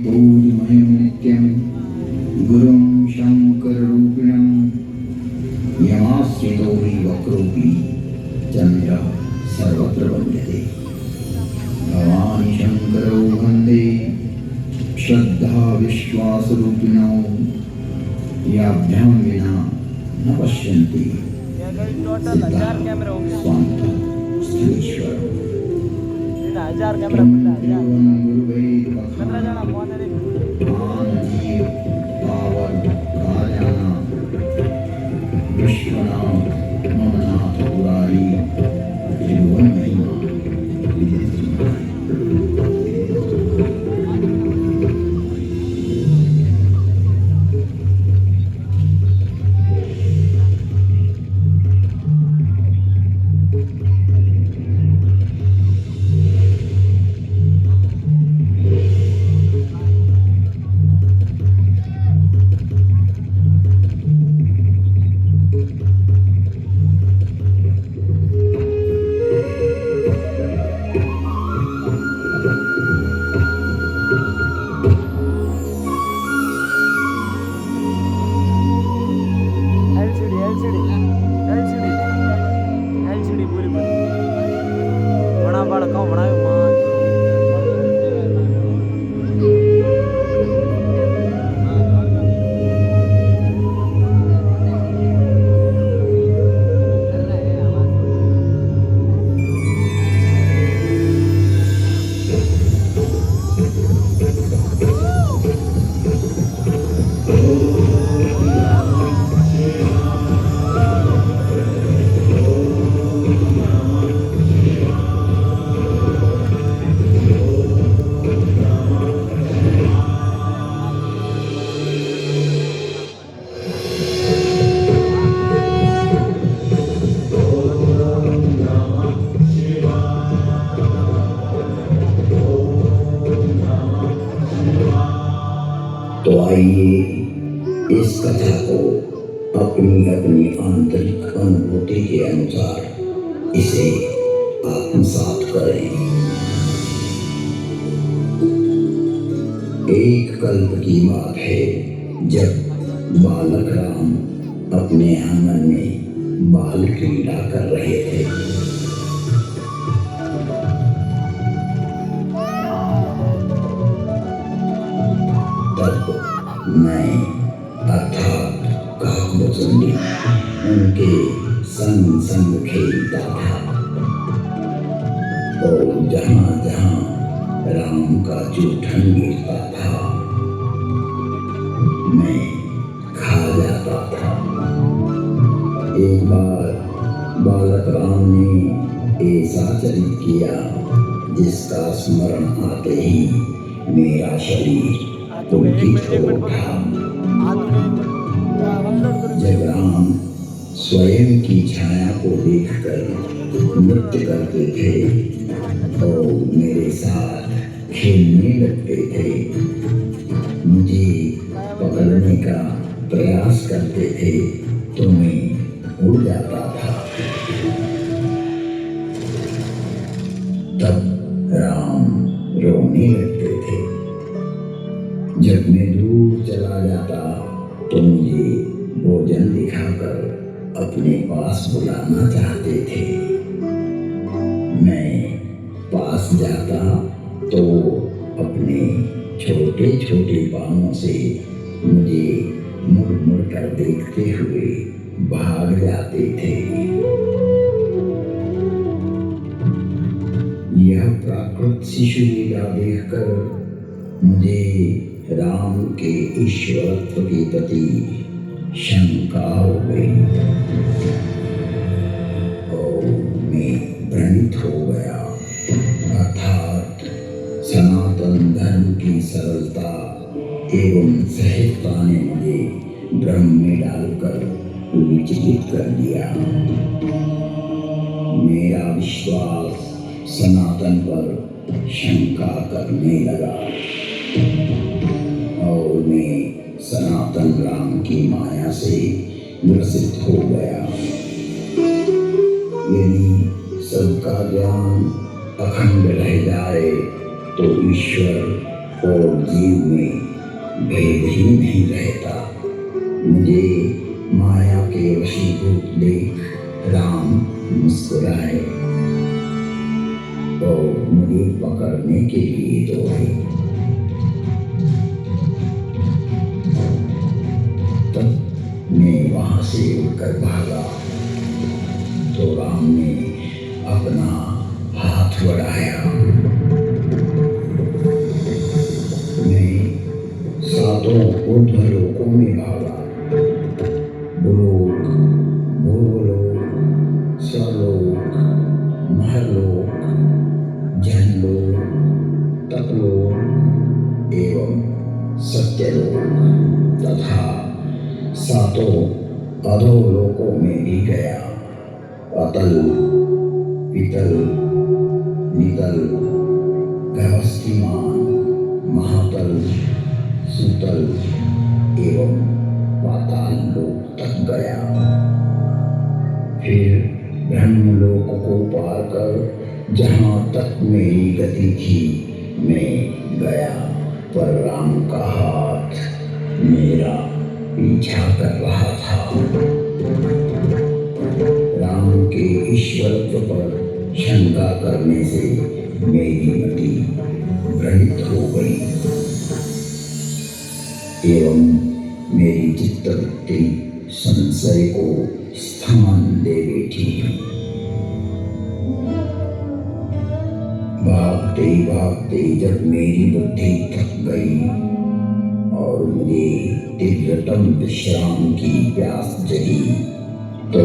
बोधमयं नित्यं गुरुं शङ्कररूपिणं यमाश्रितो हि वक्रोऽपि चन्द्रः सर्वत्र वन्द्यते। भवानि शङ्करौ वन्दे श्रद्धा विश्वासरूपिणौ याभ्यां विना न पश्यन्ति सिद्धाः स्वान्तः स्थलेश्वरम्। 1000 कैमरा खुला 1000 जन फोन रे विश्वनाथ ममनाथ पुरारी त्रिभुवन महिमा एलसीडी पूरी बड़ा बड़ा कौन बनायो मां तो आइए इस कथा को अपनी अपनी आंतरिक अनुभूति के अनुसार इसे आत्मसात करें। एक कल्प की बात है जब बालक राम अपने आंगन में बाल क्रीड़ा कर रहे थे। मैं अर्थात काकभुजंगी उनके संग संग खेलता था और जहां जहां राम का जूठन गिरता था मैं खा जाता था। एक बार बालक राम ने ऐसा चरित किया जिसका स्मरण आते ही मेरा शरीर पुलकित हो उठा। जब राम स्वयं की छाया को देखकर नृत्य करते थे और मेरे साथ खेलने लगते थे, मुझे पकड़ने का प्रयास करते थे तो मैं उड़ जाता था। तब राम रोने लगते थे। जब मैं दूर चला जाता तो मुझे भोजन दिखाकर अपने पास बुलाना चाहते थे। मैं पास जाता तो अपने छोटे छोटे पांवों से मुझे मुड़ मुड़ कर देखते हुए भाग जाते थे। यह प्राकृत शिशु लीला देखकर मुझे राम के ईश्वरत्व के प्रति शंका हो गई और मैं भ्रमित हो गया। अर्थात सनातन धर्म की सरलता एवं सहजता ने मुझे भ्रम में डालकर विचलित कर दिया। मेरा विश्वास सनातन पर शंका करने लगा और मैं सनातन राम की माया से ग्रसित हो गया। यदि सबका ज्ञान अखंड रह जाए तो ईश्वर और जीव में भेद ही नहीं रहता। मुझे माया के वशीभूत देख राम मुस्कुराए और मुझे पकड़ने के लिए दौड़े। तब मैं वहां से उड़कर भागा तो राम ने अपना हाथ बढ़ाया। मैं सातों ऊर्ध्वलोकों में भागा, भूलोक, भूलोक, स्वलोक, महलोक, जनलोक, तपलोक एवं सत्यलोक तथा सातों अधोलोकों में भी गया। अतल, पितल, नितल, गहस्तिमान, महातल, सुतल एवं पाताल लोक तक गया। फिर ब्रह्मलोक को पार कर जहाँ तक मेरी गति थी मैं गया, पर राम का हाथ मेरा पीछा कर रहा था। राम के ईश्वरत्व पर शंका करने से मेरी मति भ्रमित हो गई एवं मेरी चित्तवृत्ति संशय को स्थान दे बैठी। भागते भागते जब मेरी बुद्धि थक गई और मुझे तीव्रतम विश्राम की प्यास जगी तो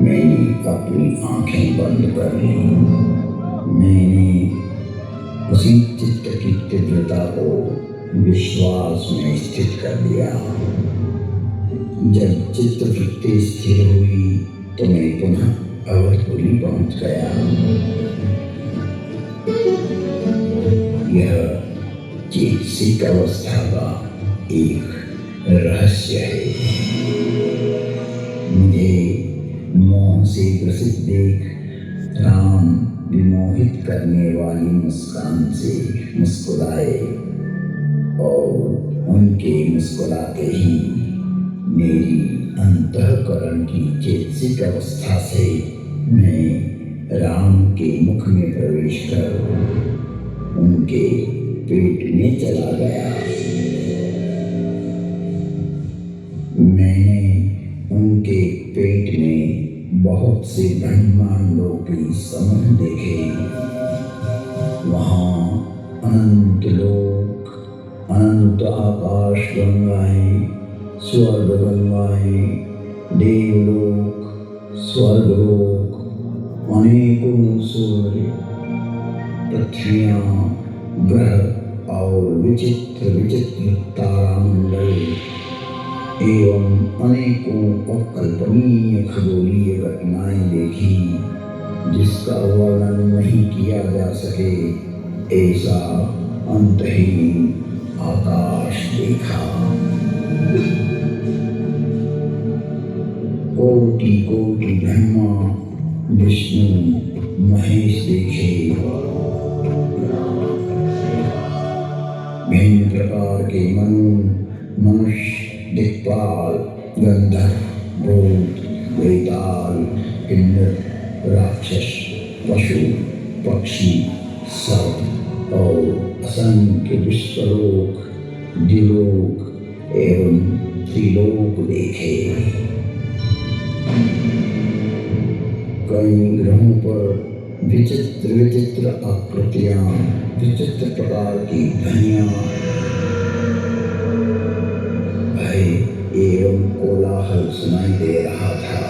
मैंने अपनी आंखें बंद कर ली। मैंने उसी चित्त की तीव्रता को विश्वास में स्थित कर दिया। जब चित्त वृत्ति स्थिर हुई तो मैं पुनः अवधपुरी पहुंच गया। यह चेतसिक अवस्था का एक रहस्य है। मुझे मोह से ग्रसित देख राम विमोहित करने वाली मुस्कान से मुस्कुराए और उनके मुस्कुराते ही मेरी अंतःकरण की चेतसिक अवस्था से मैं राम के मुख में प्रवेश कर उनके पेट में चला गया। मैंने उनके पेट में बहुत से ब्रह्मांडों के समूह देखे। वहाँ अनंत लोक, अनंत आकाश गंगाएं, स्वर्ग गंगाएं, देवलोक, स्वर्गलोक, अनेकों सूर्य, पृथ्वियां, ग्रह और विचित्र विचित्र तारामंडल एवं अनेकों अकल्पनीय खगोलीय घटनाएं देखी जिसका वर्णन नहीं किया जा सके ऐसा अंतहीन आकाश देखा। कोटि कोटि ब्रह्मा विष्णु महेश देखे। भिन्न प्रकार के मनुष्य, दिक्पाल, गंधर्व, भूत, वेताल, किन्नर, राक्षस, पशु, पक्षी, सर्प और असंख्य विश्वलोक, द्विलोक एवं त्रिलोक देखे। कई ग्रहों पर विचित्र विचित्र आकृतियां, विचित्र प्रकार की ध्वनियां, भय एवं कोलाहल सुनाई दे रहा था।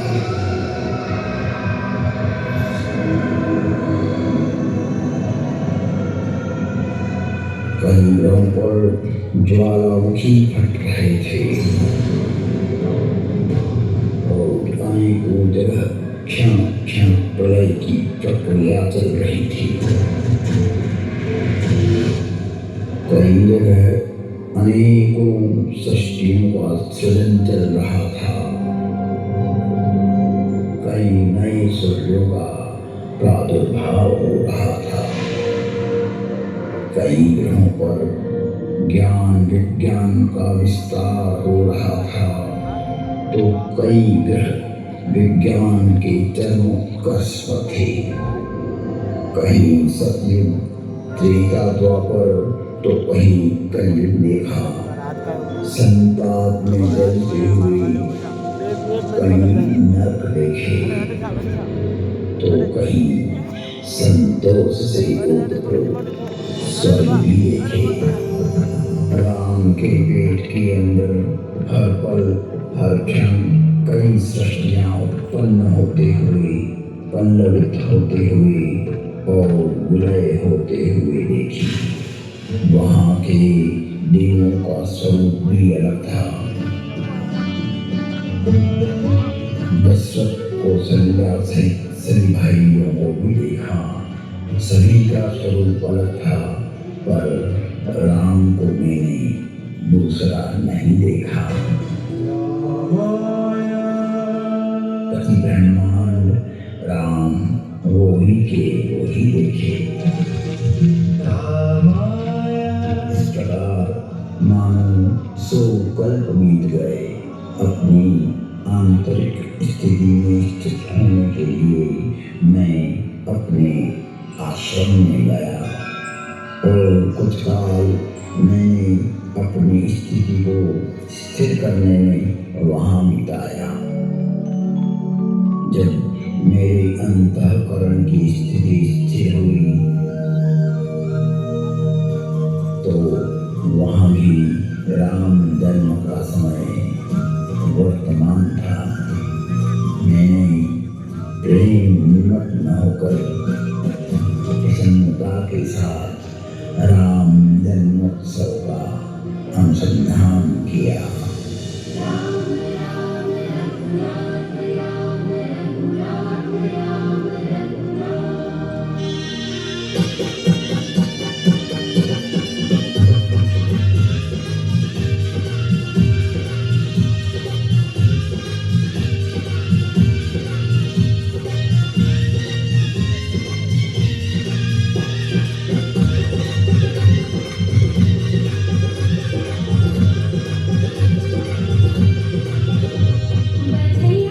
कई ग्रहों पर ज्वालामुखी फट रहे थे और अनेकों जगह क्षण क्षण प्रलय की प्रक्रिया चल रही थी। कई जगह अनेकों सृष्टियों का सृजन चल रहा था। कई नए सूर्यों का प्रादुर्भाव हो रहा था। कई ग्रहों पर ज्ञान विज्ञान का विस्तार हो रहा था तो कई ग्रह विज्ञान के चरमोत्कर्ष पर थे। कहीं सतयुग, त्रेता, द्वापर तो कहीं कलयुग देखा। संताप में जलते हुए कहीं नरक देखे तो कहीं संतोष से ओतप्रोत स्वर्ग भी देखे। राम के पेट के अंदर हर पल हर क्षण कई सृष्टियां उत्पन्न होते हुए, पल्लवित होते हुए और विलय होते हुए देखी। वहां के देवों का स्वरूप भी अलग था। दशरथ कौशल्या से सभी भाइयों को भी देखा। सभी का स्वरूप अलग था, पर राम को मैंने दूसरा नहीं देखा। प्रति ब्रह्मांड राम वही के वही देखे। इस प्रकार मानो 100 कल्प बीत गए। अपनी आंतरिक स्थिति में स्थित होने के लिए मैं अपने आश्रम में गया और कुछ काल मैंने अपनी स्थिति को स्थिर करने में वहां बिताया। जब मेरे अंतःकरण की स्थिति स्थिर हुई तो वहां भी राम जन्म का समय वर्तमान था। मैंने प्रेम निमग्न होकर प्रसन्नता के साथ राम जन्मोत्सव का अनुसंधान किया। बधाई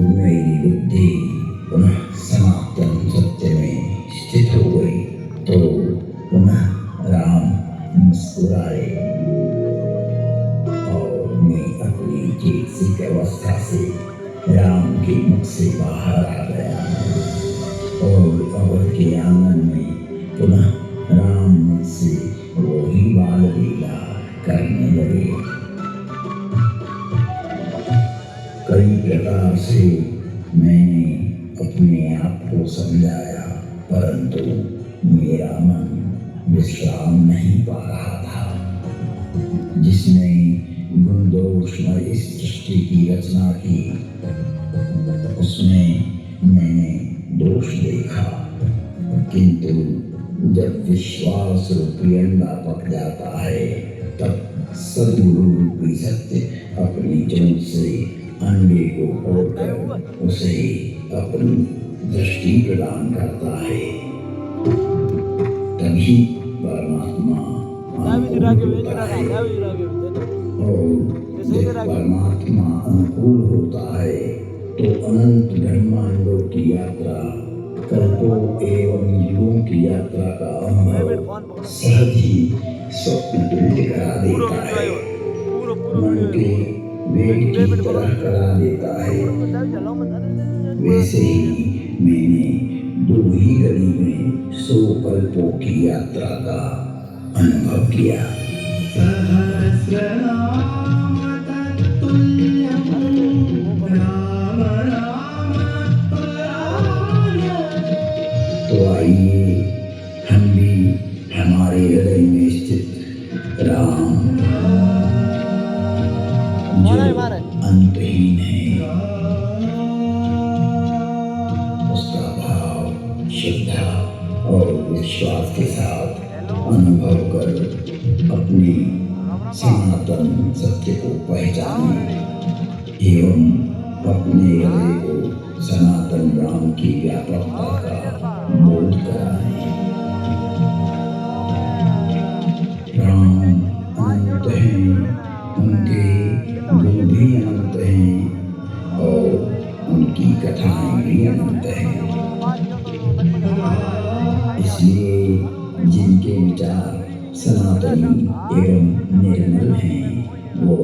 मेरी बुद्धि पुनः सनातन सत्य में स्थित हो गई तो पुनः राम मुस्कुराए और मैं अपनी चेतसिक अवस्था से राम के मुख से बाहर आ गया और अवध के आंगन में पुनः राम मुझसे वही बाल लीला करने लगे। कई प्रकार से मैंने अपने आप को समझाया परंतु मेरा मन विश्राम नहीं पा रहा था। जिसने गुण दोष में इस सृष्टि की रचना की उसमें मैंने दोष देखा किंतु जब विश्वास रूपी अंडा पक जाता है तब सद्गुरु रूपी सत्य अपनी चोंच से अंडे को फोड़कर उसे अपनी दृष्टि प्रदान करता है। तभी परमात्मा होता है और जब परमात्मा अनुकूल होता है तो अनंत ब्रह्मांडों की यात्रा कल्पों एवं युगों की यात्रा का अनुभव सहज ही स्वप्न तुल्य करा देता है, मन के वेग की तरह करा देता है। वैसे ही मैंने 2 ही घड़ी में 100 कल्पों की यात्रा का अनुभव किया। तो आइए हम भी हमारे हृदय में स्थित राम जो अंतहीन है उसका भाव श्रद्धा और विश्वास के साथ अनुभव कर अपने सनातन सत्य को पहचाने एवं अपने हृदय को सनातन राम की व्यापकता का बोध कराएं। राम अनंत हैं, उनके गुण भी अनंत हैं और उनकी कथाएं भी अनंत हैं। इसलिए जिनके विचार सनातनी एवं निर्मल हैं वो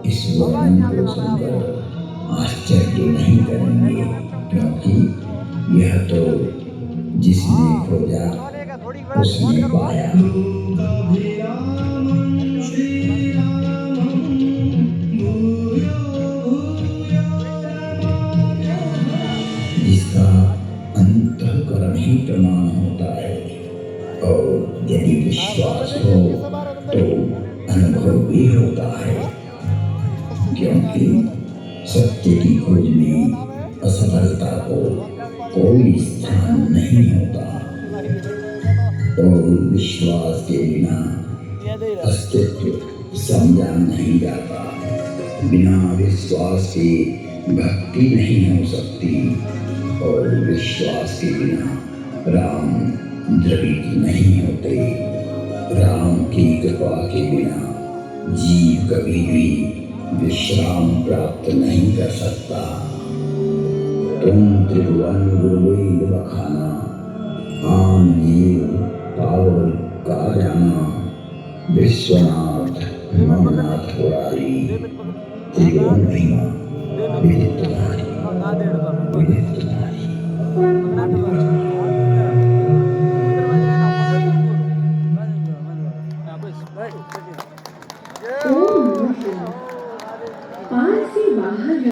इस वर्णन को सुनकर आश्चर्य नहीं करेंगे क्योंकि यह तो जिसने खोजा उसने पाया। जिसका अंतःकरण ही प्रमाण होता है और यदि विश्वास हो तो अनुभव भी होता है क्योंकि सत्य की खोज में असफलता को कोई स्थान नहीं होता और विश्वास के बिना अस्तित्व समझा नहीं जाता। बिना विश्वास के भक्ति नहीं हो सकती और विश्वास के बिना राम द्रवित नहीं होते। राम की कृपा के बिना जीव कभी भी विश्राम प्राप्त नहीं कर सकता। तुम त्रिभुवन गुरुवेद बखाना आन जीव पावन का जाना विश्वनाथ ममनाथ मुरारी त्रिभुवन महिमा विदित तुम्हारी विदित तुम्हारी।